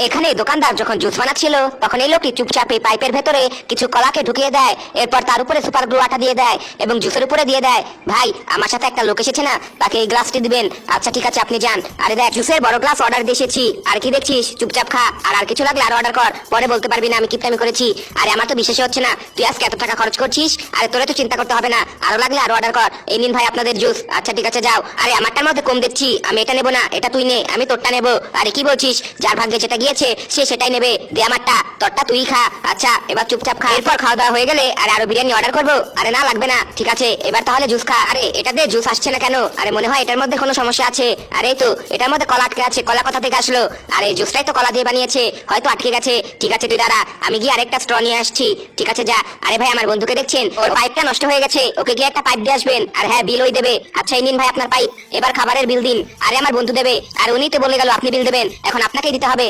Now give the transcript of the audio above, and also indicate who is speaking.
Speaker 1: এখানে দোকানদার যখন জুস বানাচ্ছিল তখন এই লোকটি চুপচাপ এই পাইপের ভেতরে কিছু কলাকে ঢুকিয়ে দেয়, এরপর তার উপরে সুপার গ্লু আঠা দিয়ে দেয় এবং জুসের উপরে দিয়ে দেয়। ভাই, আমার সাথে একটা লোক এসেছে না, তাকে এই গ্লাসটি দিবেন। আচ্ছা ঠিক আছে, আপনি যান। আরে দেখ, জুসের বড় গ্লাস অর্ডার দিয়ে এসেছি। আর কি দেখছিস, চুপচাপ খা, আর কিছু লাগলে আরো অর্ডার কর, পরে বলতে পারবি না আমি কিপটামি করেছি। আরে আমার তো বিশ্বাসই হচ্ছে না তুই আজকে এত টাকা খরচ করছিস। আরে তোরে তো চিন্তা করতে হবে না, আরো লাগলে আরো অর্ডার কর। এই নিন ভাই আপনাদের জুস। আচ্ছা ঠিক আছে যাও। আরে আমারটার মধ্যে কম দেখছি, আমি এটা নেবো না, এটা তুই নে, আমি তোরটা নেবো। আরে কি বলছিস, যার ভাগ্যে যেটা গিয়েছে সে সেটাই নেবে, দে আমারটা, তোরটা তুই খা। আচ্ছা এবার চুপচাপ খা। এরপর খাওয়া দাওয়া হয়ে গেলে আরো বিরিয়ানি অর্ডার করবো। আরে না লাগবে না, ঠিক আছে এবার তাহলে জুস খা। আরে এটা দিয়ে জুস আসছে না কেন? আরে মনে হয় এটার মধ্যে কোনো সমস্যা আছে। আরে তো এটার মধ্যে কলা আটকে আছে, কলা কোথা থেকে আসলো? আরে জুসটাই তো কলা দিয়ে বানিয়েছে, হয়তো আটকে গেছে। ঠিক আছে তুই দাঁড়া, আমি গিয়ে আরেকটা স্ট্র নিয়ে আসছি। ঠিক আছে যা। আরে ভাই, আমার বন্ধুকে দেখছেন, ওর পাইপটা নষ্ট হয়ে গেছে, ওকে গিয়ে একটা পাইপ দিয়ে আসবেন। আর হ্যাঁ, বিল ওই দেবে। আচ্ছা এই নিন ভাই আপনার পাইপ, এবার খাবারের বিল দিন। আরে আমার বন্ধু দেবে, আর উনি তো বলে গেল আপনি বিল দেবেন, এখন আপনাকেই দিতে হবে।